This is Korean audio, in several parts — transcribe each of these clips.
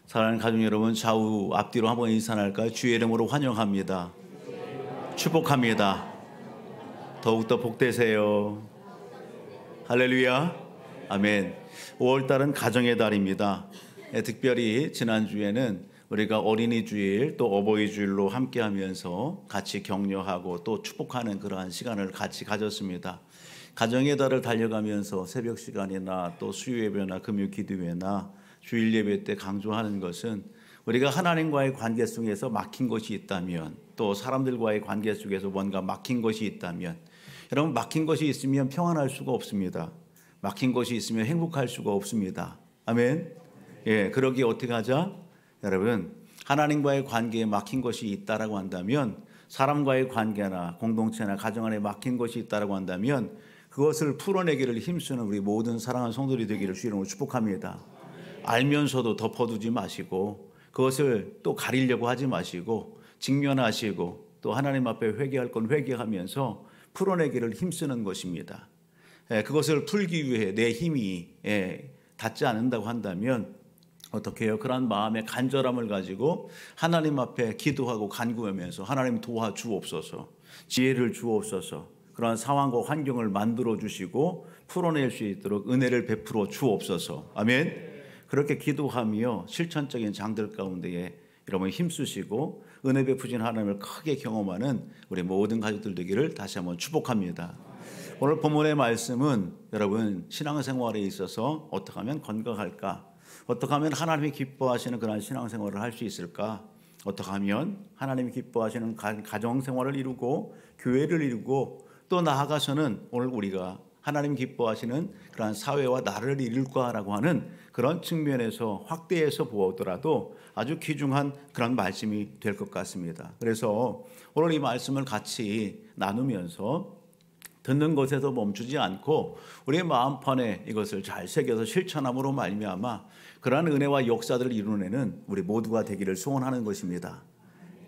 사랑하는 가족 여러분, 좌우 앞뒤로 한번 인사할까요? 주의 이름으로 환영합니다. 축복합니다. 더욱더 복되세요. 할렐루야. 아멘. 5월달은 가정의 달입니다. 특별히 지난주에는 우리가 어린이 주일 또 어버이 주일로 함께 하면서 같이 격려하고 또 축복하는 그러한 시간을 같이 가졌습니다. 가정의 달을 달려가면서 새벽 시간이나 또 수요 예배나 금요 기도회나 주일 예배 때 강조하는 것은 우리가 하나님과의 관계 속에서 막힌 것이 있다면, 또 사람들과의 관계 속에서 뭔가 막힌 것이 있다면, 여러분, 막힌 것이 있으면 평안할 수가 없습니다. 막힌 것이 있으면 행복할 수가 없습니다. 아멘. 예, 그러기에 어떻게 하자? 여러분, 하나님과의 관계에 막힌 것이 있다라고 한다면, 사람과의 관계나 공동체나 가정 안에 막힌 것이 있다라고 한다면 그것을 풀어내기를 힘쓰는 우리 모든 사랑하는 성도들이 되기를 주의 이름으로 축복합니다. 알면서도 덮어두지 마시고, 그것을 또 가리려고 하지 마시고, 직면하시고, 또 하나님 앞에 회개할 건 회개하면서 풀어내기를 힘쓰는 것입니다. 그것을 풀기 위해 내 힘이 닿지 않는다고 한다면 어떻게 해요? 그런 마음의 간절함을 가지고 하나님 앞에 기도하고 간구하면서 하나님 도와주옵소서, 지혜를 주옵소서, 그러한 상황과 환경을 만들어 주시고 풀어낼 수 있도록 은혜를 베풀어 주옵소서. 아멘. 그렇게 기도하며 실천적인 장들 가운데에 여러분 힘쓰시고 은혜 베푸신 하나님을 크게 경험하는 우리 모든 가족들 되기를 다시 한번 축복합니다. 오늘 본문의 말씀은 여러분 신앙생활에 있어서 어떻게 하면 건강할까? 어떻게 하면 하나님이 기뻐하시는 그런 신앙생활을 할 수 있을까? 어떻게 하면 하나님이 기뻐하시는 가정생활을 이루고 교회를 이루고 또 나아가서는 오늘 우리가 하나님 기뻐하시는 그러한 사회와 나라를 이룰까라고 하는 그런 측면에서 확대해서 보더라도 아주 귀중한 그런 말씀이 될 것 같습니다. 그래서 오늘 이 말씀을 같이 나누면서 듣는 것에서 멈추지 않고 우리의 마음판에 이것을 잘 새겨서 실천함으로 말미암아 그러한 은혜와 역사들을 이루어내는 우리 모두가 되기를 소원하는 것입니다.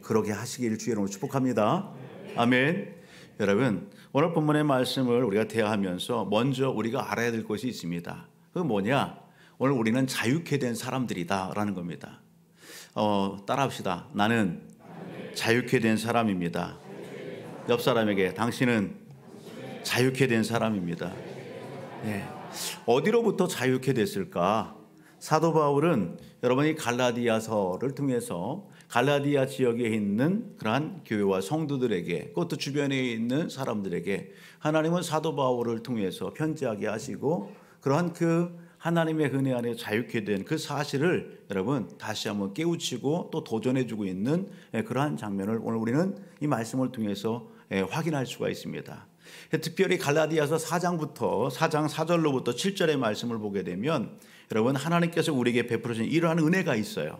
그렇게 하시기를 주의 이름으로 축복합니다. 아멘. 여러분, 오늘 본문의 말씀을 우리가 대하면서 먼저 우리가 알아야 될 것이 있습니다. 그건 뭐냐? 오늘 우리는 자유케 된 사람들이다 라는 겁니다. 따라합시다. 나는 자유케 된 사람입니다. 옆 사람에게 당신은 자유케 된 사람입니다. 네. 어디로부터 자유케 됐을까? 사도 바울은 여러분이 갈라디아서를 통해서 갈라디아 지역에 있는 그러한 교회와 성도들에게, 그것도 주변에 있는 사람들에게 하나님은 사도 바울을 통해서 편지하게 하시고 그러한 그 하나님의 은혜 안에 자유케 된 그 사실을 여러분 다시 한번 깨우치고 또 도전해주고 있는 그러한 장면을 오늘 우리는 이 말씀을 통해서 확인할 수가 있습니다. 특별히 갈라디아서 4장부터 4장 4절로부터 7절의 말씀을 보게 되면 여러분 하나님께서 우리에게 베풀어주신 이러한 은혜가 있어요.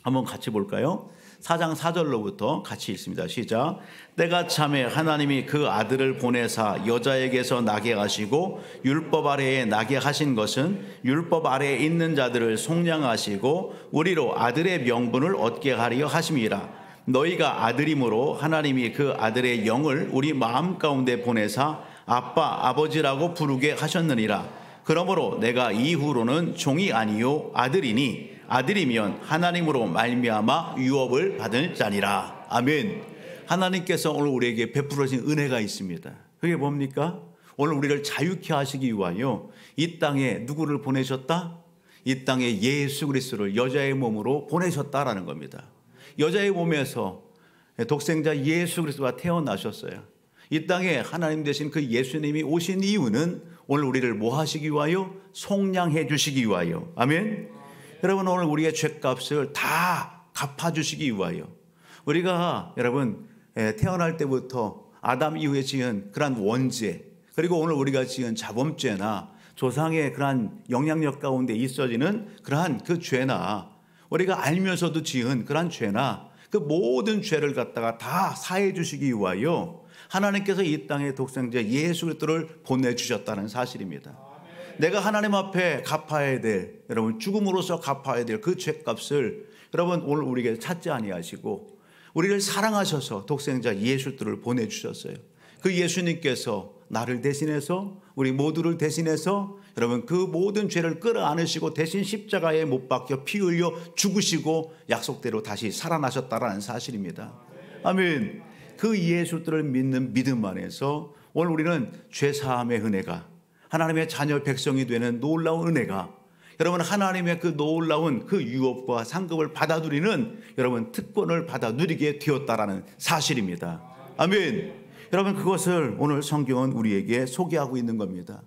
한번 같이 볼까요? 4장 4절로부터 같이 읽습니다. 시작. 때가 참에 하나님이 그 아들을 보내사 여자에게서 나게 하시고 율법 아래에 나게 하신 것은 율법 아래에 있는 자들을 속량하시고 우리로 아들의 명분을 얻게 하려 하심이라. 너희가 아들이므로 하나님이 그 아들의 영을 우리 마음 가운데 보내사 아빠 아버지라고 부르게 하셨느니라. 그러므로 내가 이후로는 종이 아니요 아들이니 아들이면 하나님으로 말미암아 유업을 받을 자니라. 아멘. 하나님께서 오늘 우리에게 베풀어진 은혜가 있습니다. 그게 뭡니까? 오늘 우리를 자유케 하시기 위하여 이 땅에 누구를 보내셨다? 이 땅에 예수 그리스도를 여자의 몸으로 보내셨다라는 겁니다. 여자의 몸에서 독생자 예수 그리스도가 태어나셨어요. 이 땅에 하나님 되신 그 예수님이 오신 이유는 오늘 우리를 뭐 하시기 위하여? 속량해 주시기 위하여. 아멘. 여러분 오늘 우리의 죄값을 다 갚아주시기 위하여 우리가 여러분 태어날 때부터 아담 이후에 지은 그러한 원죄, 그리고 오늘 우리가 지은 자범죄나 조상의 그러한 영향력 가운데 있어지는 그러한 그 죄나 우리가 알면서도 지은 그러한 죄나 그 모든 죄를 갖다가 다 사해 주시기 위하여 하나님께서 이 땅에 독생자 예수 그리스도를 보내주셨다는 사실입니다. 내가 하나님 앞에 갚아야 될, 여러분 죽음으로써 갚아야 될 그 죄값을 여러분 오늘 우리에게 찾지 아니하시고 우리를 사랑하셔서 독생자 예수를 보내주셨어요. 그 예수님께서 나를 대신해서 우리 모두를 대신해서 여러분 그 모든 죄를 끌어안으시고 대신 십자가에 못 박혀 피 흘려 죽으시고 약속대로 다시 살아나셨다라는 사실입니다. 아멘. 그 예수들을 믿는 믿음 안에서 오늘 우리는 죄사함의 은혜가, 하나님의 자녀 백성이 되는 놀라운 은혜가, 여러분 하나님의 그 놀라운 그 유업과 상급을 받아 누리는 여러분 특권을 받아 누리게 되었다라는 사실입니다. 아멘. 여러분 그것을 오늘 성경은 우리에게 소개하고 있는 겁니다.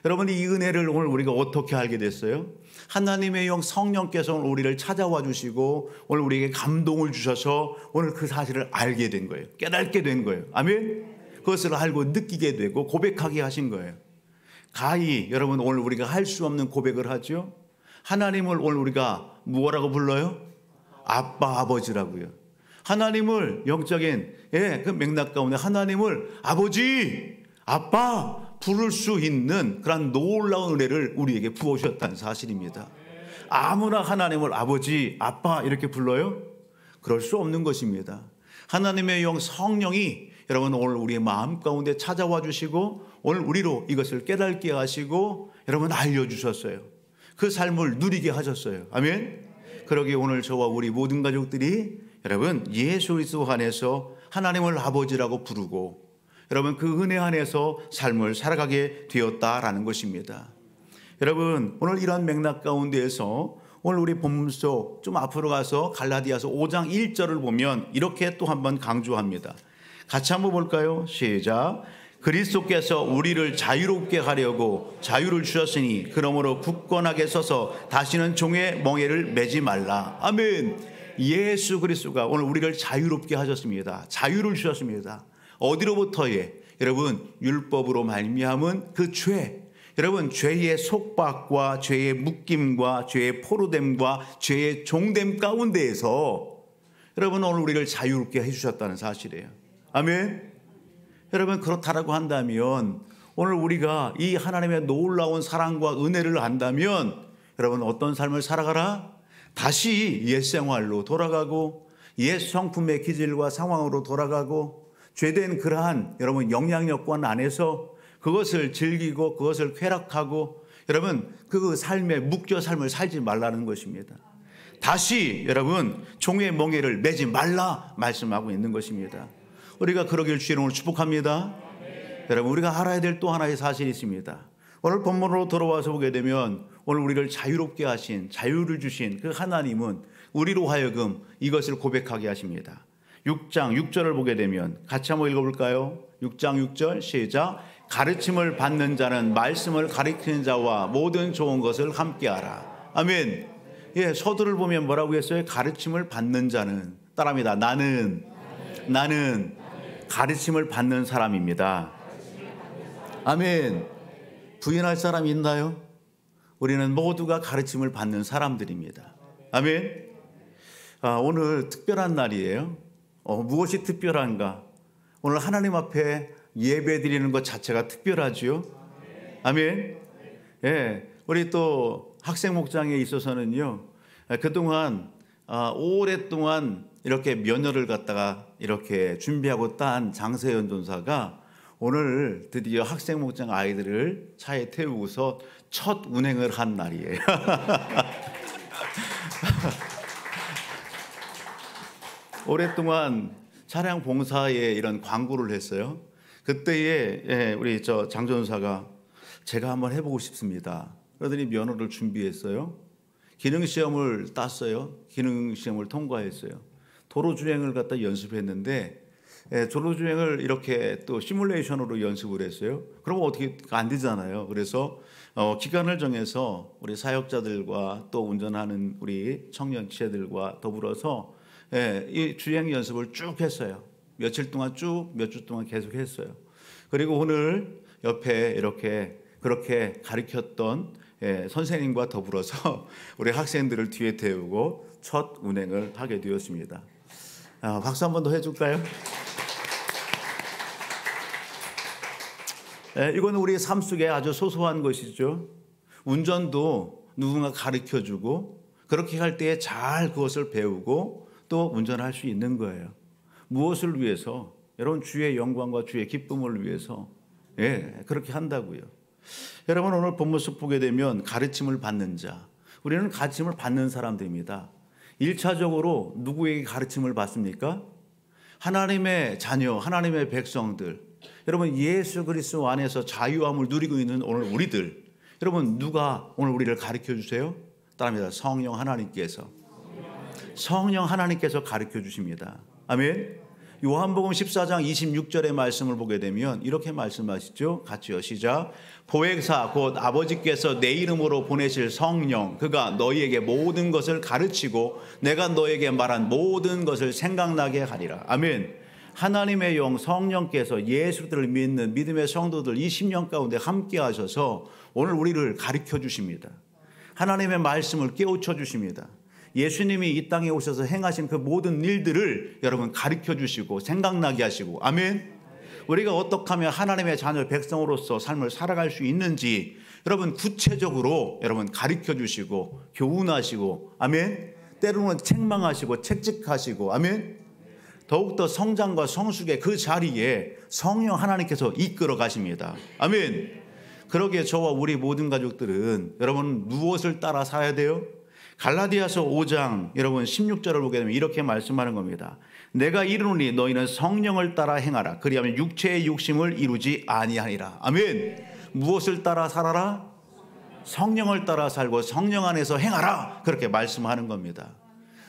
여러분 이 은혜를 오늘 우리가 어떻게 알게 됐어요? 하나님의 영 성령께서 오늘 우리를 찾아와 주시고 오늘 우리에게 감동을 주셔서 오늘 그 사실을 알게 된 거예요. 깨닫게 된 거예요. 아멘. 그것을 알고 느끼게 되고 고백하게 하신 거예요. 가히 여러분 오늘 우리가 할 수 없는 고백을 하죠. 하나님을 오늘 우리가 뭐라고 불러요? 아빠 아버지라고요. 하나님을 영적인 그 맥락 가운데 하나님을 아버지 아빠 부를 수 있는 그런 놀라운 은혜를 우리에게 부어주셨다는 사실입니다. 아무나 하나님을 아버지 아빠 이렇게 불러요? 그럴 수 없는 것입니다. 하나님의 영 성령이 여러분 오늘 우리의 마음 가운데 찾아와 주시고 오늘 우리로 이것을 깨닫게 하시고 여러분 알려주셨어요. 그 삶을 누리게 하셨어요. 아멘. 그러기에 오늘 저와 우리 모든 가족들이 여러분 예수 그리스도 안에서 하나님을 아버지라고 부르고 여러분 그 은혜 안에서 삶을 살아가게 되었다라는 것입니다. 여러분 오늘 이런 맥락 가운데에서 오늘 우리 본문 속 좀 앞으로 가서 갈라디아서 5장 1절을 보면 이렇게 또 한번 강조합니다. 같이 한번 볼까요? 시작. 그리스도께서 우리를 자유롭게 하려고 자유를 주셨으니 그러므로 굳건하게 서서 다시는 종의 멍에를 매지 말라. 아멘. 예수 그리스도가 오늘 우리를 자유롭게 하셨습니다. 자유를 주셨습니다. 어디로부터의? 여러분 율법으로 말미암은 그 죄, 여러분 죄의 속박과 죄의 묶임과 죄의 포로됨과 죄의 종됨 가운데에서 여러분 오늘 우리를 자유롭게 해주셨다는 사실이에요. 아멘. 여러분 그렇다라고 한다면 오늘 우리가 이 하나님의 놀라운 사랑과 은혜를 안다면 여러분 어떤 삶을 살아가라? 다시 옛 생활로 돌아가고 옛 성품의 기질과 상황으로 돌아가고 죄된 그러한 여러분 영향력관 안에서 그것을 즐기고 그것을 쾌락하고 여러분 그 삶에 묶여 삶을 살지 말라는 것입니다. 다시 여러분 종의 멍에를 매지 말라 말씀하고 있는 것입니다. 우리가 그러길 주의 이름으로 축복합니다. 여러분 우리가 알아야 될 또 하나의 사실이 있습니다. 오늘 본문으로 돌아와서 보게 되면 오늘 우리를 자유롭게 하신 자유를 주신 그 하나님은 우리로 하여금 이것을 고백하게 하십니다. 6장 6절을 보게 되면 같이 한번 읽어볼까요? 6장 6절 시작. 가르침을 받는 자는 말씀을 가르치는 자와 모든 좋은 것을 함께하라. 아멘. 예, 서두를 보면 뭐라고 했어요? 가르침을 받는 자는 따라합니다. 나는 가르침을 받는 사람입니다. 아멘. 부인할 사람이 있나요? 우리는 모두가 가르침을 받는 사람들입니다. 아멘. 오늘 특별한 날이에요. 무엇이 특별한가? 오늘 하나님 앞에 예배 드리는 것 자체가 특별하죠. 아멘. 예, 우리 또 학생 목장에 있어서는요, 그동안 오랫동안 이렇게 면허를 갖다가 이렇게 준비하고 딴 장세현 전사가 오늘 드디어 학생 목장 아이들을 차에 태우고서 첫 운행을 한 날이에요. 오랫동안 차량 봉사에 이런 광고를 했어요. 그때에 우리 장 전사가 제가 한번 해보고 싶습니다. 그러더니 면허를 준비했어요. 기능시험을 땄어요. 기능시험을 통과했어요. 도로주행을 갖다 연습했는데 도로주행을 이렇게 또 시뮬레이션으로 연습을 했어요. 그러면 어떻게 안 되잖아요. 그래서 기간을 정해서 우리 사역자들과 또 운전하는 우리 청년체들과 더불어서 이 주행 연습을 쭉 했어요. 며칠 동안 몇 주 동안 계속 했어요. 그리고 오늘 옆에 이렇게 그렇게 가르쳤던 선생님과 더불어서 우리 학생들을 뒤에 태우고 첫 운행을 하게 되었습니다. 박수 한 번 더 해줄까요? 이건 우리의 삶 속에 아주 소소한 것이죠. 운전도 누군가 가르쳐주고 그렇게 할 때에 잘 그것을 배우고 또 운전할 수 있는 거예요. 무엇을 위해서? 여러분 주의 영광과 주의 기쁨을 위해서. 예, 그렇게 한다고요. 여러분 오늘 본문속 보게 되면 가르침을 받는 자, 우리는 가르침을 받는 사람들입니다. 1차적으로 누구에게 가르침을 받습니까? 하나님의 자녀, 하나님의 백성들. 여러분 예수 그리스도 안에서 자유함을 누리고 있는 오늘 우리들. 여러분 누가 오늘 우리를 가르쳐 주세요? 따라합니다. 성령 하나님께서. 성령 하나님께서 가르쳐 주십니다. 아멘. 요한복음 14장 26절의 말씀을 보게 되면 이렇게 말씀하시죠. 같이요. 시작. 보혜사 곧 아버지께서 내 이름으로 보내실 성령, 그가 너희에게 모든 것을 가르치고 내가 너에게 말한 모든 것을 생각나게 하리라. 아멘. 하나님의 영 성령께서 예수들을 믿는 믿음의 성도들 20년 가운데 함께 하셔서 오늘 우리를 가르쳐 주십니다. 하나님의 말씀을 깨우쳐 주십니다. 예수님이 이 땅에 오셔서 행하신 그 모든 일들을 여러분 가르쳐 주시고 생각나게 하시고, 아멘. 우리가 어떻게 하면 하나님의 자녀 백성으로서 삶을 살아갈 수 있는지 여러분 구체적으로 여러분 가르쳐 주시고 교훈하시고, 아멘. 때로는 책망하시고 책찍하시고, 아멘. 더욱더 성장과 성숙의 그 자리에 성령 하나님께서 이끌어 가십니다. 아멘. 그러기에 저와 우리 모든 가족들은 여러분 무엇을 따라 살아야 돼요? 갈라디아서 5장 여러분 16절을 보게 되면 이렇게 말씀하는 겁니다. 내가 이르노니 너희는 성령을 따라 행하라. 그리하면 육체의 욕심을 이루지 아니하니라. 아멘. 무엇을 따라 살아라? 성령을 따라 살고 성령 안에서 행하라. 그렇게 말씀하는 겁니다.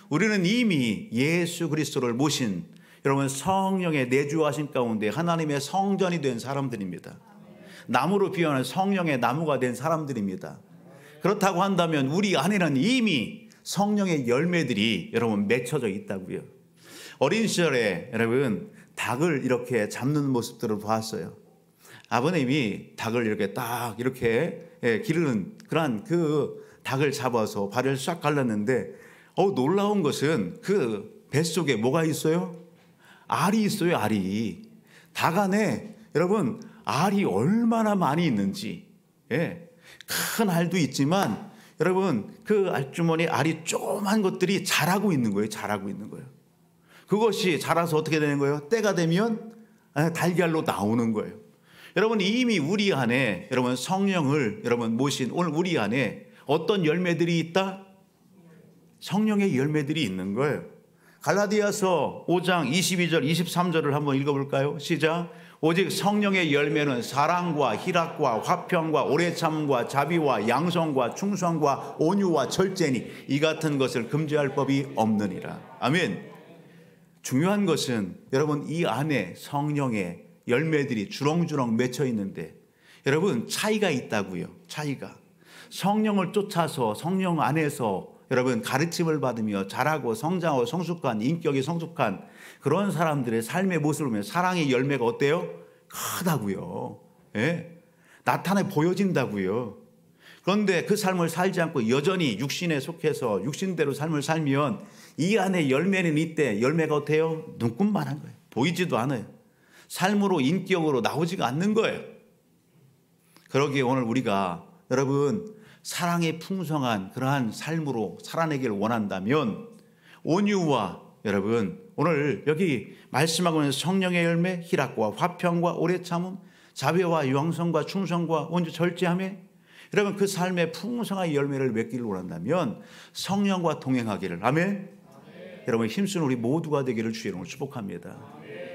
우리는 이미 예수 그리스도를 모신 여러분 성령의 내주하신 가운데 하나님의 성전이 된 사람들입니다. 나무로 비유하는 성령의 나무가 된 사람들입니다. 그렇다고 한다면 우리 안에는 이미 성령의 열매들이 여러분 맺혀져 있다고요. 어린 시절에 여러분 닭을 이렇게 잡는 모습들을 보았어요. 아버님이 닭을 이렇게 딱 이렇게 기르는 그런 그 닭을 잡아서 발을 싹 갈랐는데 놀라운 것은 그 뱃속에 뭐가 있어요? 알이 있어요. 알이. 닭 안에 여러분 알이 얼마나 많이 있는지, 큰 알도 있지만 여러분 그 알주머니 알이 조그만 것들이 자라고 있는 거예요. 자라고 있는 거예요. 그것이 자라서 어떻게 되는 거예요? 때가 되면 달걀로 나오는 거예요. 여러분 이미 우리 안에 여러분 성령을 여러분 모신 오늘 우리 안에 어떤 열매들이 있다? 성령의 열매들이 있는 거예요. 갈라디아서 5장 22절 23절을 한번 읽어볼까요? 시작. 오직 성령의 열매는 사랑과 희락과 화평과 오래참음과 자비와 양성과 충성과 온유와 절제니 이 같은 것을 금지할 법이 없느니라. 아멘. 중요한 것은 여러분 이 안에 성령의 열매들이 주렁주렁 맺혀 있는데 여러분 차이가 있다고요. 차이가. 성령을 쫓아서 성령 안에서 여러분 가르침을 받으며 자라고 성장하고 성숙한 인격이 성숙한 그런 사람들의 삶의 모습을 보면 사랑의 열매가 어때요? 크다고요. 나타내 보여진다고요. 그런데 그 삶을 살지 않고 여전히 육신에 속해서 육신대로 삶을 살면 이 안에 열매는 있대. 열매가 어때요? 눈꽃만한 거예요. 보이지도 않아요. 삶으로 인격으로 나오지가 않는 거예요. 그러기에 오늘 우리가 여러분 사랑의 풍성한 그러한 삶으로 살아내기를 원한다면 온유와 여러분 오늘 여기 말씀하고 있는 성령의 열매, 희락과 화평과 오래참음, 자비와 양성과 충성과 온유 절제함에 여러분 그 삶의 풍성한 열매를 맺기를 원한다면 성령과 동행하기를 아멘. 여러분 힘쓰는 우리 모두가 되기를 주의 이름으로 축복합니다.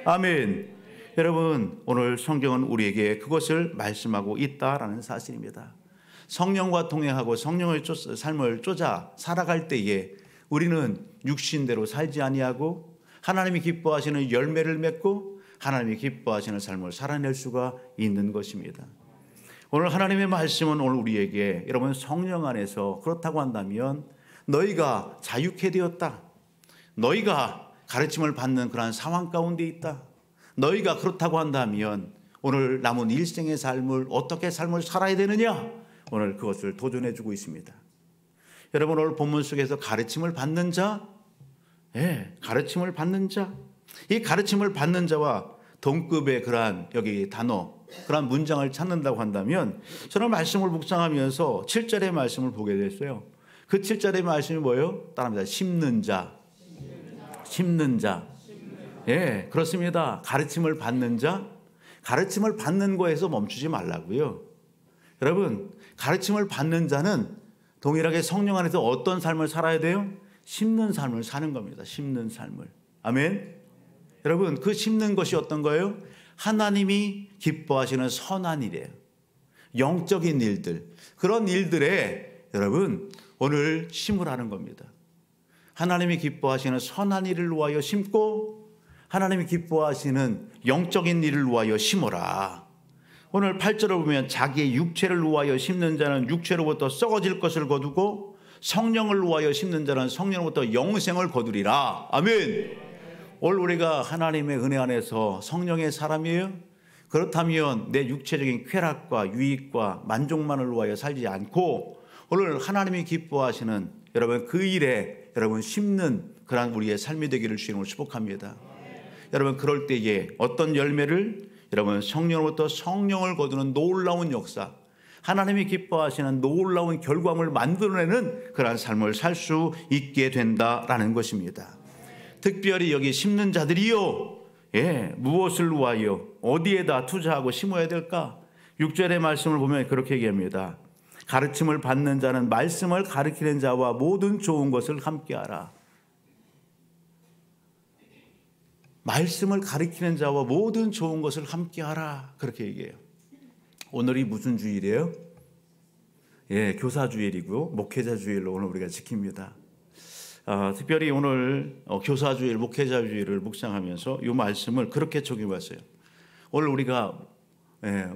아멘. 여러분 오늘 성경은 우리에게 그것을 말씀하고 있다라는 사실입니다. 성령과 동행하고 성령의 삶을 쫓아 살아갈 때에 우리는 육신대로 살지 아니하고 하나님이 기뻐하시는 열매를 맺고 하나님이 기뻐하시는 삶을 살아낼 수가 있는 것입니다. 오늘 하나님의 말씀은 오늘 우리에게 여러분 성령 안에서 그렇다고 한다면 너희가 자유케 되었다. 너희가 가르침을 받는 그러한 상황 가운데 있다. 너희가 그렇다고 한다면 오늘 남은 일생의 삶을 어떻게 삶을 살아야 되느냐? 오늘 그것을 도전해 주고 있습니다. 여러분 오늘 본문 속에서 가르침을 받는 자, 가르침을 받는 자, 이 가르침을 받는 자와 동급의 그러한 여기 단어, 그러한 문장을 찾는다고 한다면 저는 말씀을 묵상하면서 7절의 말씀을 보게 됐어요. 그 7절의 말씀이 뭐예요? 따라합니다. 심는 자, 심는 자. 그렇습니다. 가르침을 받는 자, 가르침을 받는 거에서 멈추지 말라고요. 여러분, 가르침을 받는 자는 동일하게 성령 안에서 어떤 삶을 살아야 돼요? 심는 삶을 사는 겁니다. 심는 삶을. 아멘. 여러분, 그 심는 것이 어떤 거예요? 하나님이 기뻐하시는 선한 일이에요. 영적인 일들, 그런 일들에 여러분 오늘 심으라는 겁니다. 하나님이 기뻐하시는 선한 일을 위하여 심고 하나님이 기뻐하시는 영적인 일을 위하여 심어라. 오늘 8절을 보면 자기의 육체를 위하여 심는 자는 육체로부터 썩어질 것을 거두고 성령을 위하여 심는 자는 성령으로부터 영생을 거두리라. 아멘. 오늘 우리가 하나님의 은혜 안에서 성령의 사람이에요? 그렇다면 내 육체적인 쾌락과 유익과 만족만을 위하여 살지 않고 오늘 하나님이 기뻐하시는 여러분 그 일에 여러분 심는 그러한 우리의 삶이 되기를 주님으로 축복합니다. 여러분 그럴 때에 어떤 열매를 여러분 성령으로부터 성령을 거두는 놀라운 역사, 하나님이 기뻐하시는 놀라운 결과물을 만들어내는 그러한 삶을 살 수 있게 된다라는 것입니다. 특별히 여기 심는 자들이요, 무엇을 위하여 어디에다 투자하고 심어야 될까? 6절의 말씀을 보면 그렇게 얘기합니다. 가르침을 받는 자는 말씀을 가르치는 자와 모든 좋은 것을 함께하라. 말씀을 가르치는 자와 모든 좋은 것을 함께하라. 그렇게 얘기해요. 오늘이 무슨 주일이에요? 교사 주일이고 목회자 주일로 오늘 우리가 지킵니다. 특별히 오늘 교사 주일, 목회자 주일을 묵상하면서 이 말씀을 그렇게 적용했어요. 오늘 우리가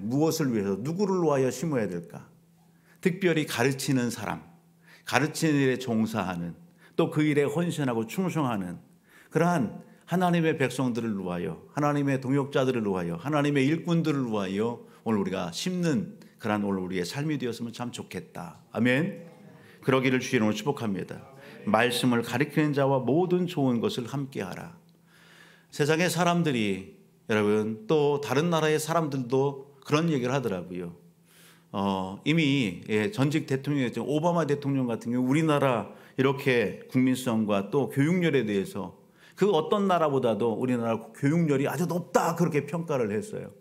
무엇을 위해서 누구를 위하여 심어야 될까? 특별히 가르치는 사람, 가르치는 일에 종사하는, 또 그 일에 헌신하고 충성하는 그러한 하나님의 백성들을 위하여, 하나님의 동역자들을 위하여, 하나님의 일꾼들을 위하여 오늘 우리가 심는 그러한 오늘 우리의 삶이 되었으면 참 좋겠다. 아멘. 그러기를 주님으로 축복합니다. 말씀을 가르치는 자와 모든 좋은 것을 함께하라. 세상의 사람들이 여러분 또 다른 나라의 사람들도 그런 얘기를 하더라고요. 이미 전직 대통령이었죠. 오바마 대통령 같은 경우 우리나라 이렇게 국민성과 또 교육열에 대해서 그 어떤 나라보다도 우리나라 교육열이 아주 높다 그렇게 평가를 했어요.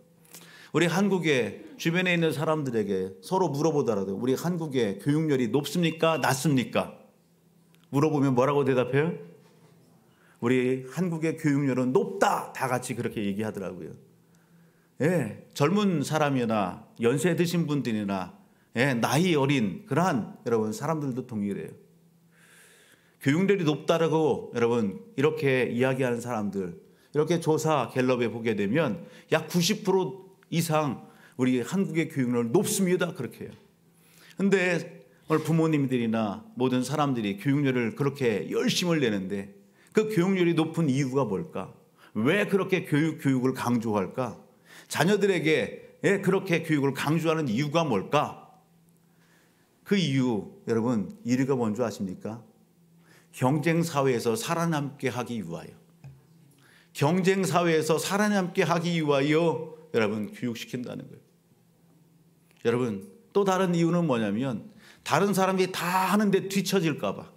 우리 한국의 주변에 있는 사람들에게 서로 물어보더라도 우리 한국의 교육열이 높습니까? 낮습니까? 물어보면 뭐라고 대답해요? 우리 한국의 교육열은 높다. 다 같이 그렇게 얘기하더라고요. 젊은 사람이나 연세 드신 분들이나 나이 어린 그러한 여러분 사람들도 동일해요. 교육열이 높다라고 여러분 이렇게 이야기하는 사람들, 이렇게 조사 갤럽에 보게 되면 약 90% 이상 우리 한국의 교육열 높습니다. 그렇게 해요. 근데 오늘 부모님들이나 모든 사람들이 교육열을 그렇게 열심을 내는데 그 교육열이 높은 이유가 뭘까? 왜 그렇게 교육을 강조할까? 자녀들에게 그렇게 교육을 강조하는 이유가 뭘까? 그 이유 여러분 이유가 뭔지 아십니까? 경쟁사회에서 살아남게 하기 위하여, 경쟁사회에서 살아남게 하기 위하여 여러분 교육시킨다는 거예요. 여러분 또 다른 이유는 뭐냐면 다른 사람이 다 하는데 뒤처질까 봐,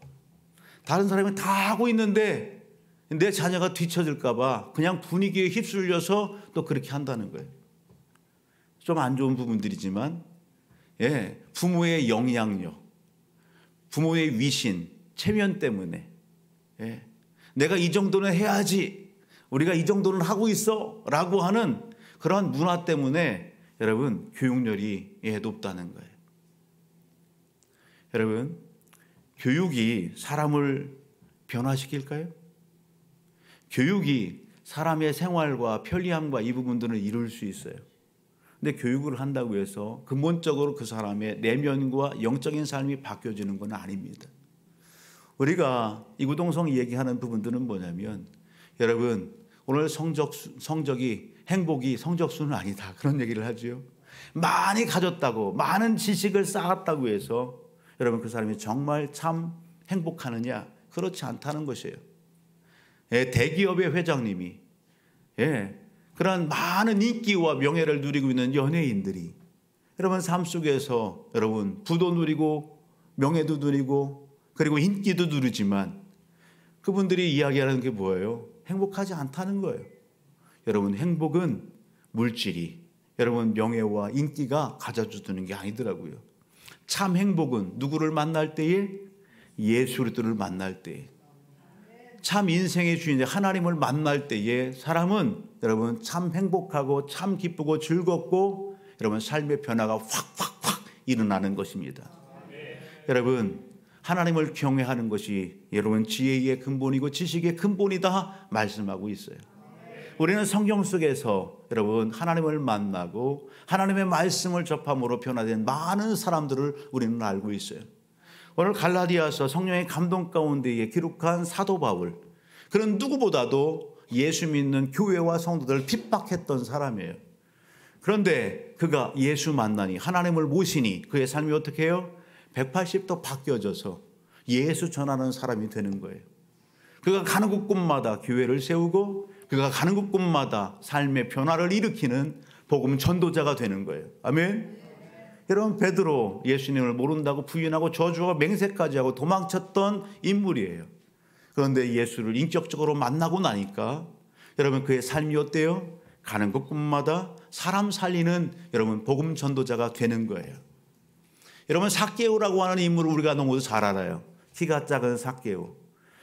다른 사람이 다 하고 있는데 내 자녀가 뒤처질까 봐 그냥 분위기에 휩쓸려서 또 그렇게 한다는 거예요. 좀 안 좋은 부분들이지만 부모의 영향력, 부모의 위신, 체면 때문에 내가 이 정도는 해야지, 우리가 이 정도는 하고 있어 라고 하는 그런 문화 때문에 여러분 교육열이 높다는 거예요. 여러분 교육이 사람을 변화시킬까요? 교육이 사람의 생활과 편리함과 이 부분들을 이룰 수 있어요. 근데 교육을 한다고 해서 근본적으로 그 사람의 내면과 영적인 삶이 바뀌어지는 건 아닙니다. 우리가 이구동성 얘기하는 부분들은 뭐냐면 여러분 오늘 성적이 행복이 성적순은 아니다 그런 얘기를 하죠. 많이 가졌다고 많은 지식을 쌓았다고 해서 여러분 그 사람이 정말 참 행복하느냐? 그렇지 않다는 것이에요. 대기업의 회장님이 그런 많은 인기와 명예를 누리고 있는 연예인들이 여러분 삶 속에서 여러분 부도 누리고 명예도 누리고 그리고 인기도 누리지만 그분들이 이야기하는 게 뭐예요? 행복하지 않다는 거예요. 여러분 행복은 물질이 여러분 명예와 인기가 가져주는 게 아니더라고요. 참 행복은 누구를 만날 때에? 예수 그리스도를 만날 때에. 참 인생의 주인 하나님을 만날 때에 사람은 여러분 참 행복하고 참 기쁘고 즐겁고 여러분 삶의 변화가 확 일어나는 것입니다. 여러분 하나님을 경외하는 것이 여러분 지혜의 근본이고 지식의 근본이다 말씀하고 있어요. 우리는 성경 속에서 여러분 하나님을 만나고 하나님의 말씀을 접함으로 변화된 많은 사람들을 우리는 알고 있어요. 오늘 갈라디아서 성령의 감동 가운데에 기록한 사도 바울, 그는 누구보다도 예수 믿는 교회와 성도들을 핍박했던 사람이에요. 그런데 그가 예수 만나니 하나님을 모시니 그의 삶이 어떻게 해요? 180도 바뀌어져서 예수 전하는 사람이 되는 거예요. 그가 가는 곳곳마다 교회를 세우고 그가 가는 곳곳마다 삶의 변화를 일으키는 복음 전도자가 되는 거예요. 아멘. 여러분 베드로 예수님을 모른다고 부인하고 저주와 맹세까지 하고 도망쳤던 인물이에요. 그런데 예수를 인격적으로 만나고 나니까 여러분 그의 삶이 어때요? 가는 곳곳마다 사람 살리는 여러분 복음 전도자가 되는 거예요. 여러분 삭개오라고 하는 인물을 우리가 너무 잘 알아요. 키가 작은 삭개오.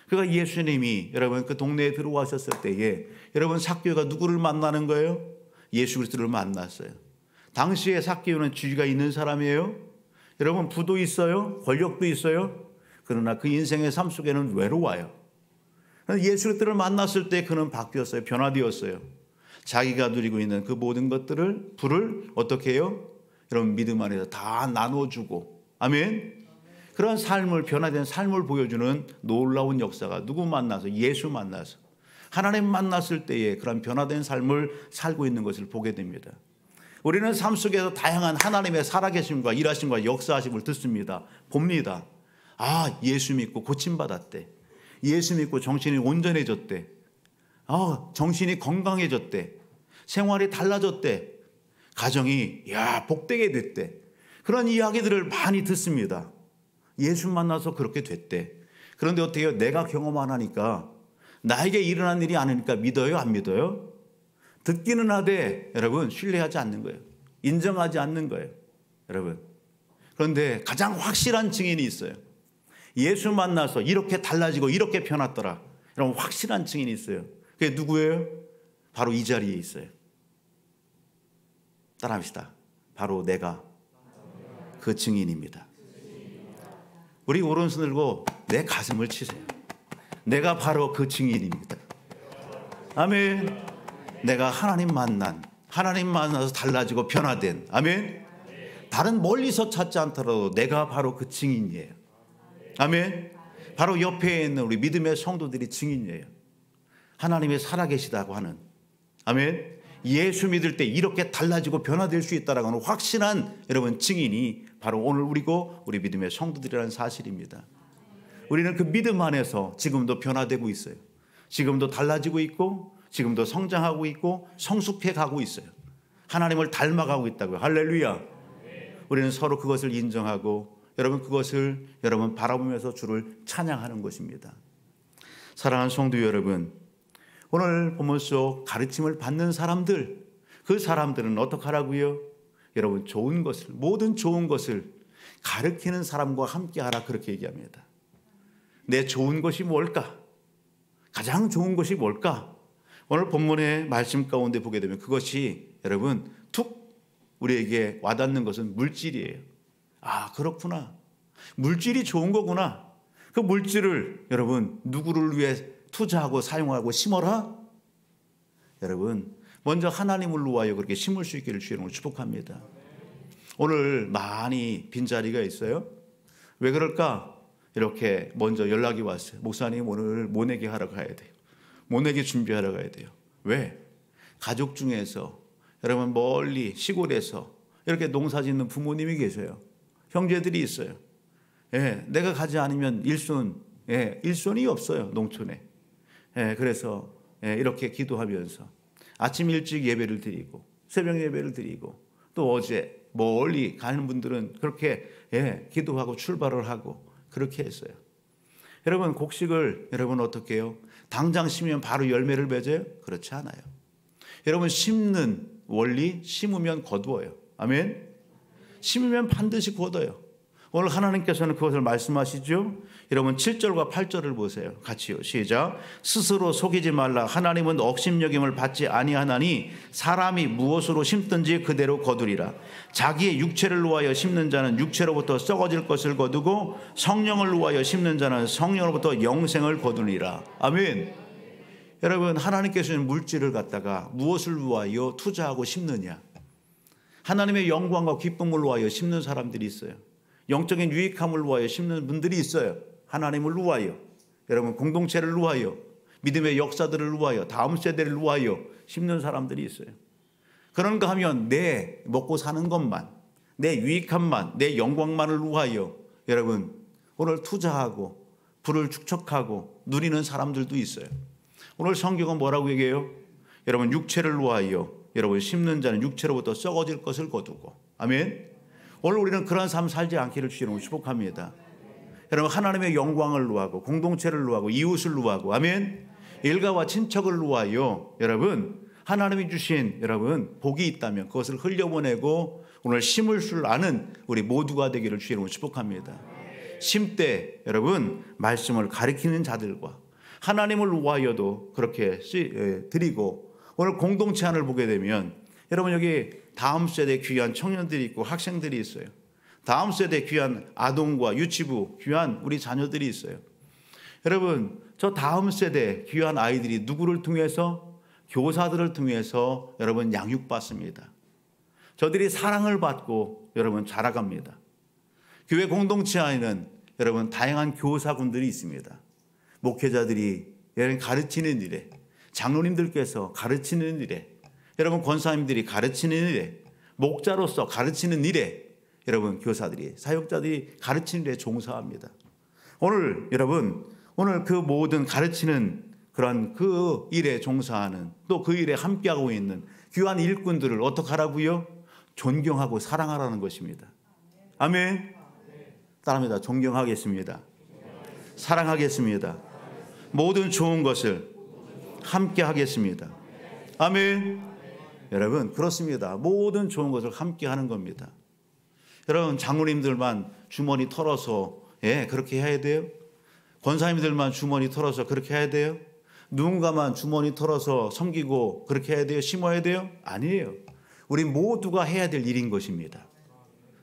그가 예수님이 여러분 그 동네에 들어와셨을 때에 여러분 삭개오가 누구를 만나는 거예요? 예수 그리스도를 만났어요. 당시에 삭개오는 지위가 있는 사람이에요. 여러분 부도 있어요. 권력도 있어요. 그러나 그 인생의 삶 속에는 외로워요. 예수 그리스도를 만났을 때 그는 바뀌었어요. 변화되었어요. 자기가 누리고 있는 그 모든 것들을 불을 어떻게 해요? 여러분 믿음 안에서 다 나눠주고 아멘. 그런 삶을 변화된 삶을 보여주는 놀라운 역사가 누구 만나서 예수 만나서 하나님 만났을 때에 그런 변화된 삶을 살고 있는 것을 보게 됩니다. 우리는 삶 속에서 다양한 하나님의 살아계심과 일하심과 역사하심을 듣습니다. 봅니다. 아 예수 믿고 고침받았대. 예수 믿고 정신이 온전해졌대. 정신이 건강해졌대. 생활이 달라졌대. 가정이 복되게 됐대. 그런 이야기들을 많이 듣습니다. 예수 만나서 그렇게 됐대. 그런데 어떻게 해요? 내가 경험 안 하니까 나에게 일어난 일이 아니니까 믿어요? 안 믿어요? 듣기는 하되 여러분 신뢰하지 않는 거예요. 인정하지 않는 거예요. 여러분. 그런데 가장 확실한 증인이 있어요. 예수 만나서 이렇게 달라지고 이렇게 변했더라. 여러분 확실한 증인이 있어요. 그게 누구예요? 바로 이 자리에 있어요. 따라합시다. 바로 내가 그 증인입니다. 우리 오른손 들고 내 가슴을 치세요. 내가 바로 그 증인입니다. 아멘. 내가 하나님 만나서 달라지고 변화된 아멘. 다른 멀리서 찾지 않더라도 내가 바로 그 증인이에요. 아멘. 바로 옆에 있는 우리 믿음의 성도들이 증인이에요. 하나님의 살아계시다고 하는 아멘. 예수 믿을 때 이렇게 달라지고 변화될 수 있다라고 하는 확신한 여러분 증인이 바로 오늘 우리고 우리 믿음의 성도들이라는 사실입니다. 우리는 그 믿음 안에서 지금도 변화되고 있어요. 지금도 달라지고 있고 지금도 성장하고 있고 성숙해 가고 있어요. 하나님을 닮아가고 있다고요. 할렐루야. 우리는 서로 그것을 인정하고 여러분 그것을 여러분 바라보면서 주를 찬양하는 것입니다. 사랑하는 성도 여러분, 오늘 본문 속 가르침을 받는 사람들, 그 사람들은 어떻게 하라고요? 여러분 좋은 것을, 모든 좋은 것을 가르치는 사람과 함께 하라 그렇게 얘기합니다. 내 좋은 것이 뭘까? 가장 좋은 것이 뭘까? 오늘 본문의 말씀 가운데 보게 되면 그것이 여러분 툭 우리에게 와닿는 것은 물질이에요. 아 그렇구나. 물질이 좋은 거구나. 그 물질을 여러분 누구를 위해 투자하고 사용하고 심어라? 여러분 먼저 하나님을 위하여 그렇게 심을 수 있기를 주님으로 축복합니다. 오늘 많이 빈자리가 있어요. 왜 그럴까? 이렇게 먼저 연락이 왔어요. 목사님 오늘 모내기 하러 가야 돼요. 모내기 준비하러 가야 돼요. 왜? 가족 중에서 여러분 멀리 시골에서 이렇게 농사 짓는 부모님이 계세요. 형제들이 있어요. 내가 가지 않으면 일손이 없어요. 농촌에. 그래서 이렇게 기도하면서 아침 일찍 예배를 드리고 새벽 예배를 드리고 또 어제 멀리 가는 분들은 그렇게 기도하고 출발을 하고 그렇게 했어요. 여러분 곡식을 여러분 어떻게 해요? 당장 심으면 바로 열매를 맺어요? 그렇지 않아요. 여러분 심는 원리, 심으면 거두어요. 아멘. 심으면 반드시 거둬요. 오늘 하나님께서는 그것을 말씀하시죠. 여러분 7절과 8절을 보세요. 같이요. 시작. 스스로 속이지 말라. 하나님은 억심여김을 받지 아니하나니 사람이 무엇으로 심든지 그대로 거두리라. 자기의 육체를 위하여 심는 자는 육체로부터 썩어질 것을 거두고 성령을 위하여 심는 자는 성령으로부터 영생을 거두리라. 아멘. 여러분 하나님께서는 물질을 갖다가 무엇을 위하여 투자하고 심느냐. 하나님의 영광과 기쁨을 위하여 심는 사람들이 있어요. 영적인 유익함을 위하여 심는 분들이 있어요. 하나님을 위하여, 여러분 공동체를 위하여, 믿음의 역사들을 위하여, 다음 세대를 위하여 심는 사람들이 있어요. 그런가 하면 내 먹고 사는 것만, 내 유익함만, 내 영광만을 위하여 여러분 오늘 투자하고 부를 축적하고 누리는 사람들도 있어요. 오늘 성경은 뭐라고 얘기해요? 여러분 육체를 위하여 여러분 심는 자는 육체로부터 썩어질 것을 거두고. 아멘. 오늘 우리는 그런 삶 살지 않기를 주님으로 축복합니다. 여러분 하나님의 영광을 위하고 공동체를 위하고 이웃을 위하고 아멘. 일가와 친척을 위하여 여러분 하나님이 주신 여러분 복이 있다면 그것을 흘려보내고 오늘 심을 줄 아는 우리 모두가 되기를 주님으로 축복합니다. 심때 여러분 말씀을 가리키는 자들과 하나님을 위하여도 그렇게 드리고 오늘 공동체 안을 보게 되면 여러분 여기 다음 세대 귀한 청년들이 있고 학생들이 있어요. 다음 세대 귀한 아동과 유치부 귀한 우리 자녀들이 있어요. 여러분 저 다음 세대 귀한 아이들이 누구를 통해서? 교사들을 통해서 여러분 양육받습니다. 저들이 사랑을 받고 여러분 자라갑니다. 교회 공동체 안에는 여러분 다양한 교사군들이 있습니다. 목회자들이 여러분 가르치는 일에, 장로님들께서 가르치는 일에, 여러분 권사님들이 가르치는 일에, 목자로서 가르치는 일에 여러분 교사들이 사역자들이 가르치는 일에 종사합니다. 오늘 여러분 오늘 그 모든 가르치는 그런 그 일에 종사하는 또 그 일에 함께하고 있는 귀한 일꾼들을 어떻게 하라고요? 존경하고 사랑하라는 것입니다. 아멘. 따라합니다. 존경하겠습니다. 사랑하겠습니다. 모든 좋은 것을 함께 하겠습니다. 아멘. 여러분 그렇습니다. 모든 좋은 것을 함께 하는 겁니다. 여러분 장로님들만 주머니 털어서 그렇게 해야 돼요? 권사님들만 주머니 털어서 그렇게 해야 돼요? 누군가만 주머니 털어서 섬기고 그렇게 해야 돼요? 심어야 돼요? 아니에요. 우리 모두가 해야 될 일인 것입니다.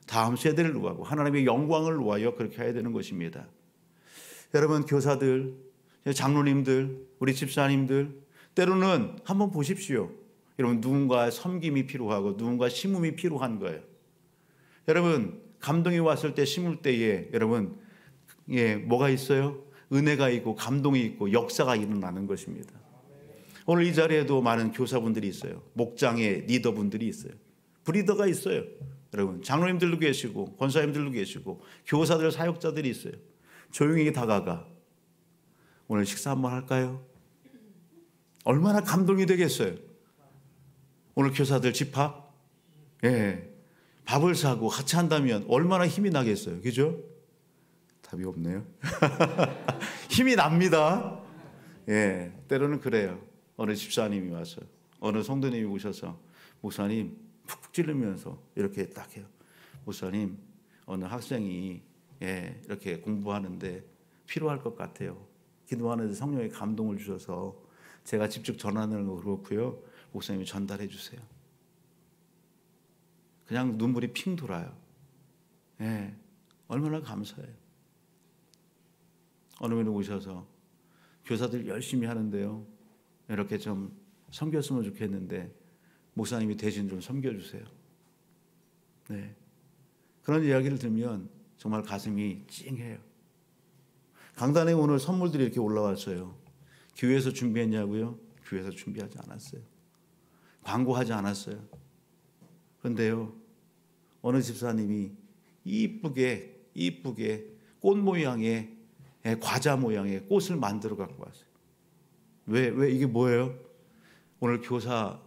다음 세대를 위하고 하나님의 영광을 위하여 그렇게 해야 되는 것입니다. 여러분 교사들, 장로님들, 우리 집사님들 때로는 한번 보십시오. 여러분 누군가 섬김이 필요하고 누군가 심음이 필요한 거예요. 여러분 감동이 왔을 때 심을 때에 여러분 뭐가 있어요? 은혜가 있고 감동이 있고 역사가 일어나는 것입니다. 오늘 이 자리에도 많은 교사분들이 있어요. 목장의 리더분들이 있어요. 브리더가 있어요. 여러분 장로님들도 계시고 권사님들도 계시고 교사들 사역자들이 있어요. 조용히 다가가 오늘 식사 한번 할까요? 얼마나 감동이 되겠어요. 오늘 교사들 집합 밥을 사고 같이 한다면 얼마나 힘이 나겠어요. 그죠? 답이 없네요. 힘이 납니다. 때로는 그래요. 어느 집사님이 와서 어느 성도님이 오셔서 목사님 푹푹 찌르면서 이렇게 딱 해요. 목사님 어느 학생이 이렇게 공부하는데 필요할 것 같아요. 기도하는데 성령의 감동을 주셔서 제가 직접 전하는 거 그렇고요. 목사님이 전달해 주세요. 그냥 눈물이 핑 돌아요. 얼마나 감사해요. 어느 분이 오셔서 교사들 열심히 하는데요. 이렇게 좀 섬겼으면 좋겠는데 목사님이 대신 좀 섬겨주세요. 그런 이야기를 들으면 정말 가슴이 찡해요. 강단에 오늘 선물들이 이렇게 올라왔어요. 교회에서 준비했냐고요? 교회에서 준비하지 않았어요. 광고하지 않았어요. 그런데요, 어느 집사님이 이쁘게 꽃 모양의 과자 모양의 꽃을 만들어 갖고 왔어요. 왜 이게 뭐예요? 오늘 교사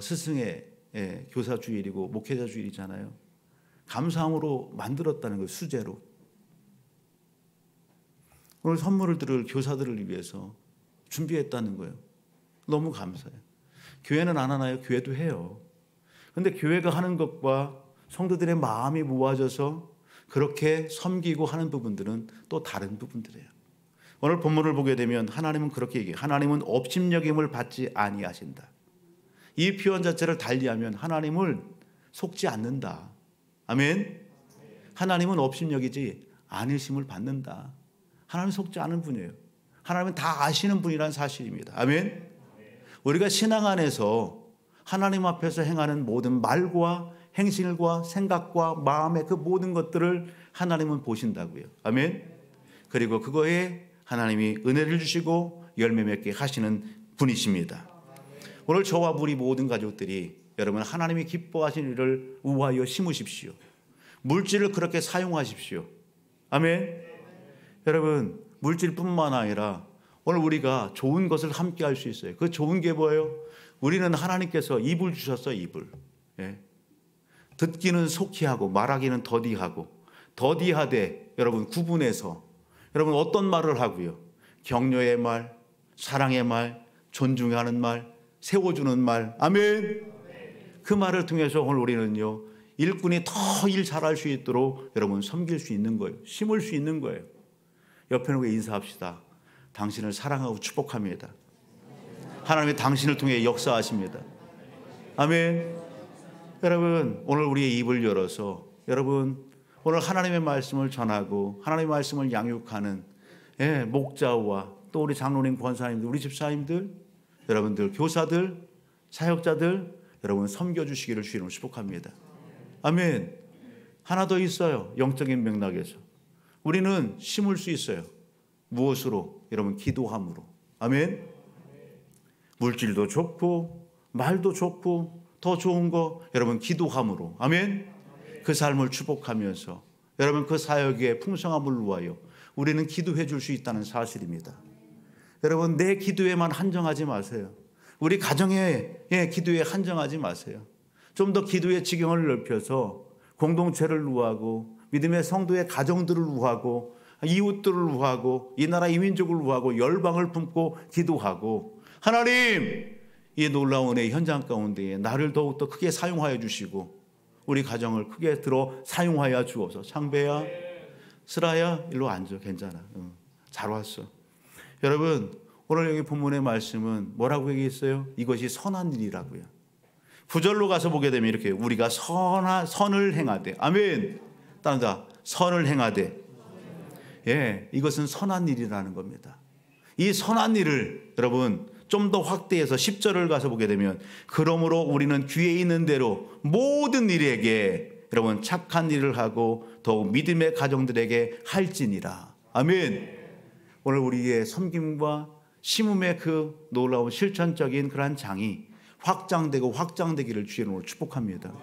스승의 교사 주일이고 목회자 주일이잖아요. 감사함으로 만들었다는 거예요. 수제로. 오늘 선물을 들을 교사들을 위해서 준비했다는 거예요. 너무 감사해요. 교회는 안 하나요? 교회도 해요. 근데 교회가 하는 것과 성도들의 마음이 모아져서 그렇게 섬기고 하는 부분들은 또 다른 부분들이에요. 오늘 본문을 보게 되면 하나님은 그렇게 얘기해요. 하나님은 업신여김을 받지 아니하신다. 이 표현 자체를 달리하면 하나님을 속지 않는다. 아멘. 하나님은 업신여기지 않으심을 받는다. 하나님 속지 않은 분이에요. 하나님은 다 아시는 분이란 사실입니다. 아멘. 우리가 신앙 안에서 하나님 앞에서 행하는 모든 말과 행실과 생각과 마음의 그 모든 것들을 하나님은 보신다고요. 아멘. 그리고 그거에 하나님이 은혜를 주시고 열매 맺게 하시는 분이십니다. 오늘 저와 우리 모든 가족들이 여러분 하나님이 기뻐하시는 일을 우하여 심으십시오. 물질을 그렇게 사용하십시오. 아멘. 여러분 물질뿐만 아니라 오늘 우리가 좋은 것을 함께 할 수 있어요. 그 좋은 게 뭐예요? 우리는 하나님께서 입을 주셨어요. 입을. 예. 듣기는 속히하고 말하기는 더디하고 더디하되 여러분 구분해서 여러분 어떤 말을 하고요? 격려의 말, 사랑의 말, 존중하는 말, 세워주는 말. 아멘. 그 말을 통해서 오늘 우리는요 일꾼이 더 일 잘할 수 있도록 여러분 섬길 수 있는 거예요. 심을 수 있는 거예요. 옆에 놓고 인사합시다. 당신을 사랑하고 축복합니다. 하나님이 당신을 통해 역사하십니다. 아멘. 여러분 오늘 우리의 입을 열어서 여러분 오늘 하나님의 말씀을 전하고 하나님의 말씀을 양육하는 목자와 또 우리 장로님, 권사님들, 우리 집사님들, 여러분들, 교사들, 사역자들 여러분 섬겨주시기를 주님으로 축복합니다. 아멘. 하나 더 있어요. 영적인 맥락에서 우리는 심을 수 있어요. 무엇으로? 여러분 기도함으로. 아멘. 물질도 좋고 말도 좋고 더 좋은 거 여러분 기도함으로. 아멘. 그 삶을 축복하면서 여러분 그 사역의 풍성함을 위하여 우리는 기도해 줄 수 있다는 사실입니다. 여러분 내 기도에만 한정하지 마세요. 우리 가정의 기도에 한정하지 마세요. 좀 더 기도의 지경을 넓혀서 공동체를 위하고 믿음의 성도의 가정들을 위하고 이웃들을 위하고 이 나라 이민족을 위하고 열방을 품고 기도하고 하나님 이 놀라운 은혜의 현장 가운데 나를 더욱더 크게 사용하여 주시고 우리 가정을 크게 들어 사용하여 주옵소서. 창배야, 슬아야 일로 앉아. 괜찮아. 잘 왔어. 여러분 오늘 여기 본문의 말씀은 뭐라고 얘기했어요? 이것이 선한 일이라고요. 9절로 가서 보게 되면 이렇게 우리가 선을 행하되. 아멘. 따라다 선을 행하되. 이것은 선한 일이라는 겁니다. 이 선한 일을 여러분 좀 더 확대해서 10절을 가서 보게 되면 그러므로 우리는 귀에 있는 대로 모든 일에게 여러분 착한 일을 하고 더욱 믿음의 가정들에게 할지니라. 아멘. 오늘 우리의 섬김과 심음의 그 놀라운 실천적인 그러한 장이 확장되고 확장되기를 주의 이름으로 축복합니다.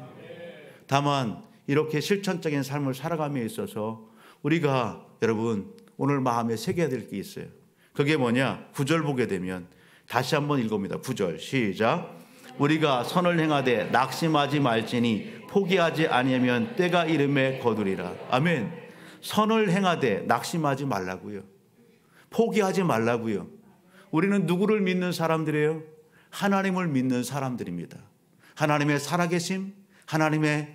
다만 이렇게 실천적인 삶을 살아감에 있어서 우리가 여러분 오늘 마음에 새겨야 될 게 있어요. 그게 뭐냐? 9절 보게 되면 다시 한번 읽어봅니다. 9절 시작. 우리가 선을 행하되 낙심하지 말지니 포기하지 아니하면 때가 이름에 거두리라. 아멘. 선을 행하되 낙심하지 말라고요. 포기하지 말라고요. 우리는 누구를 믿는 사람들이에요? 하나님을 믿는 사람들입니다. 하나님의 살아계심, 하나님의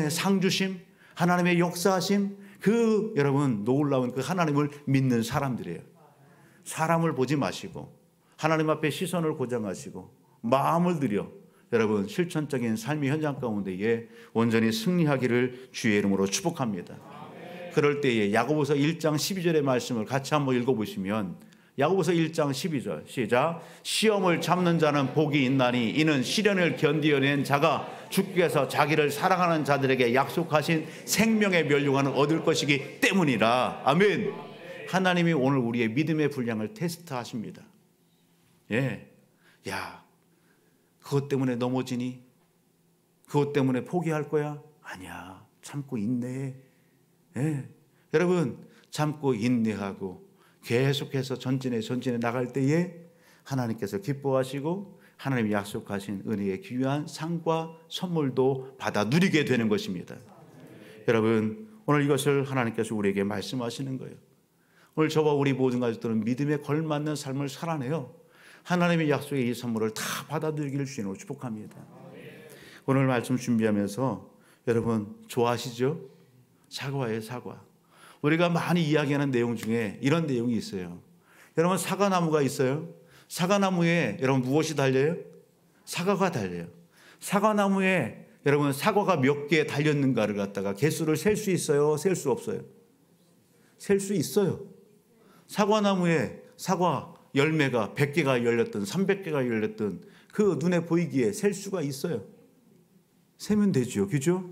상주심, 하나님의 역사하심, 그 여러분 놀라운 그 하나님을 믿는 사람들이에요. 사람을 보지 마시고 하나님 앞에 시선을 고정하시고 마음을 들여 여러분 실천적인 삶의 현장 가운데에 온전히 승리하기를 주의 이름으로 축복합니다. 그럴 때에 야고보서 1장 12절의 말씀을 같이 한번 읽어보시면 야고보서 1장 12절 시작. 시험을 참는 자는 복이 있나니 이는 시련을 견디어낸 자가 주께서 자기를 사랑하는 자들에게 약속하신 생명의 멸류관을 얻을 것이기 때문이라. 아멘. 하나님이 오늘 우리의 믿음의 분량을 테스트하십니다. 야, 그것 때문에 넘어지니? 그것 때문에 포기할 거야? 아니야. 참고 인내해. 여러분 참고 인내하고 계속해서 전진해 나갈 때에 하나님께서 기뻐하시고 하나님이 약속하신 은혜의 귀한 상과 선물도 받아 누리게 되는 것입니다. 여러분 오늘 이것을 하나님께서 우리에게 말씀하시는 거예요. 오늘 저와 우리 모든 가족들은 믿음에 걸맞는 삶을 살아내요. 하나님의 약속의 이 선물을 다 받아들이기를 주님으로 축복합니다. 오늘 말씀 준비하면서 여러분 좋아하시죠? 사과예요, 사과. 우리가 많이 이야기하는 내용 중에 이런 내용이 있어요. 여러분 사과나무가 있어요. 사과나무에 여러분 무엇이 달려요? 사과가 달려요. 사과나무에 여러분 사과가 몇 개 달렸는가를 갖다가 개수를 셀 수 있어요? 셀 수 없어요? 셀 수 있어요. 사과나무에 사과 열매가 100개가 열렸든 300개가 열렸든 그 눈에 보이기에 셀 수가 있어요. 세면 되죠. 그죠?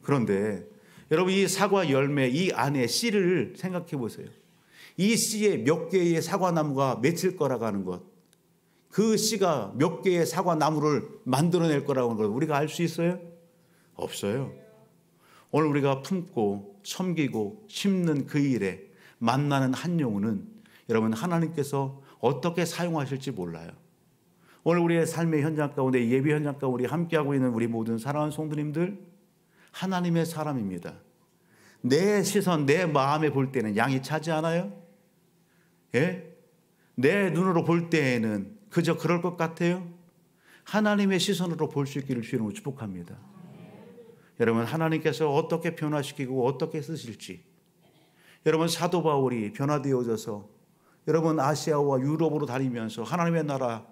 그런데 여러분 이 사과 열매 이 안에 씨를 생각해 보세요. 이 씨에 몇 개의 사과나무가 맺힐 거라고 하는 것, 그 씨가 몇 개의 사과나무를 만들어낼 거라고 하는 걸 우리가 알 수 있어요? 없어요. 오늘 우리가 품고 섬기고 심는 그 일에 만나는 한 영혼은 여러분 하나님께서 어떻게 사용하실지 몰라요. 오늘 우리의 삶의 현장 가운데 예배 현장 가운데 우리 함께하고 있는 우리 모든 사랑하는 성도님들 하나님의 사람입니다. 내 시선 내 마음에 볼 때는 양이 차지 않아요? 예? 내 눈으로 볼 때에는 그저 그럴 것 같아요? 하나님의 시선으로 볼 수 있기를 주님으로 축복합니다. 여러분 하나님께서 어떻게 변화시키고 어떻게 쓰실지, 여러분 사도 바울이 변화되어져서 여러분 아시아와 유럽으로 다니면서 하나님의 나라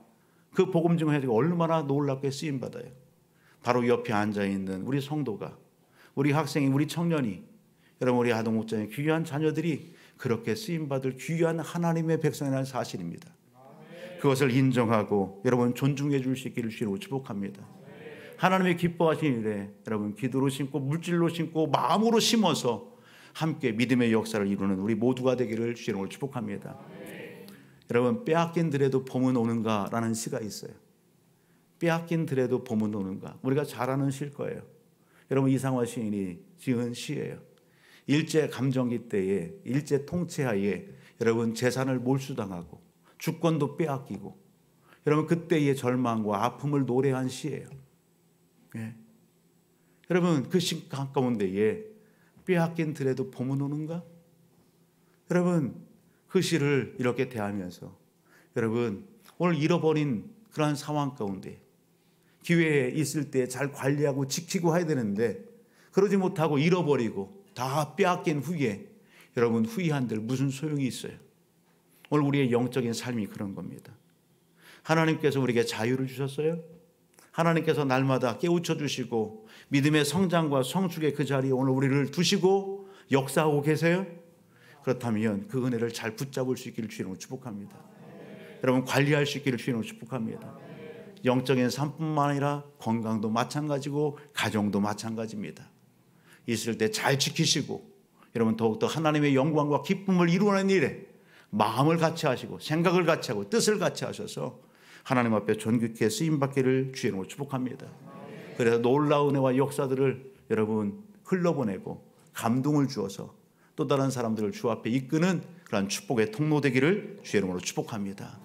그 복음 증언해주고 얼마나 놀랍게 쓰임받아요. 바로 옆에 앉아있는 우리 성도가, 우리 학생이, 우리 청년이, 여러분 우리 아동목장의 귀한 자녀들이 그렇게 쓰임받을 귀한 하나님의 백성이라는 사실입니다. 그것을 인정하고 여러분 존중해 줄 수 있기를 주로 축복합니다. 하나님의 기뻐하시는 일에 여러분 기도로 심고 물질로 심고 마음으로 심어서 함께 믿음의 역사를 이루는 우리 모두가 되기를 주로 축복합니다. 여러분 빼앗긴 들에도 봄은 오는가라는 시가 있어요. 빼앗긴 들에도 봄은 오는가. 우리가 잘 아는 시일 거예요. 여러분 이상화 시인이 지은 시예요. 일제 감정기 때에 일제 통치하에 여러분 재산을 몰수당하고 주권도 빼앗기고 여러분 그때의 절망과 아픔을 노래한 시예요. 예. 여러분 그 시 가까운데에 빼앗긴 들에도 봄은 오는가? 여러분 그 시를 이렇게 대하면서 여러분 오늘 잃어버린 그러한 상황 가운데 기회에 있을 때 잘 관리하고 지키고 해야 되는데 그러지 못하고 잃어버리고 다 빼앗긴 후에 여러분 후회한들 무슨 소용이 있어요? 오늘 우리의 영적인 삶이 그런 겁니다. 하나님께서 우리에게 자유를 주셨어요. 하나님께서 날마다 깨우쳐 주시고 믿음의 성장과 성숙의 그 자리에 오늘 우리를 두시고 역사하고 계세요. 그렇다면 그 은혜를 잘 붙잡을 수 있기를 주님으로 축복합니다. 여러분 관리할 수 있기를 주님으로 축복합니다. 영적인 삶뿐만 아니라 건강도 마찬가지고 가정도 마찬가지입니다. 있을 때 잘 지키시고 여러분 더욱더 하나님의 영광과 기쁨을 이루어내는 일에 마음을 같이 하시고 생각을 같이 하고 뜻을 같이 하셔서 하나님 앞에 존귀케 쓰임받기를 주님으로 축복합니다. 그래서 놀라운 은혜와 역사들을 여러분 흘러보내고 감동을 주어서 또 다른 사람들을 주 앞에 이끄는 그런 축복의 통로 되기를 주의 이름으로 축복합니다.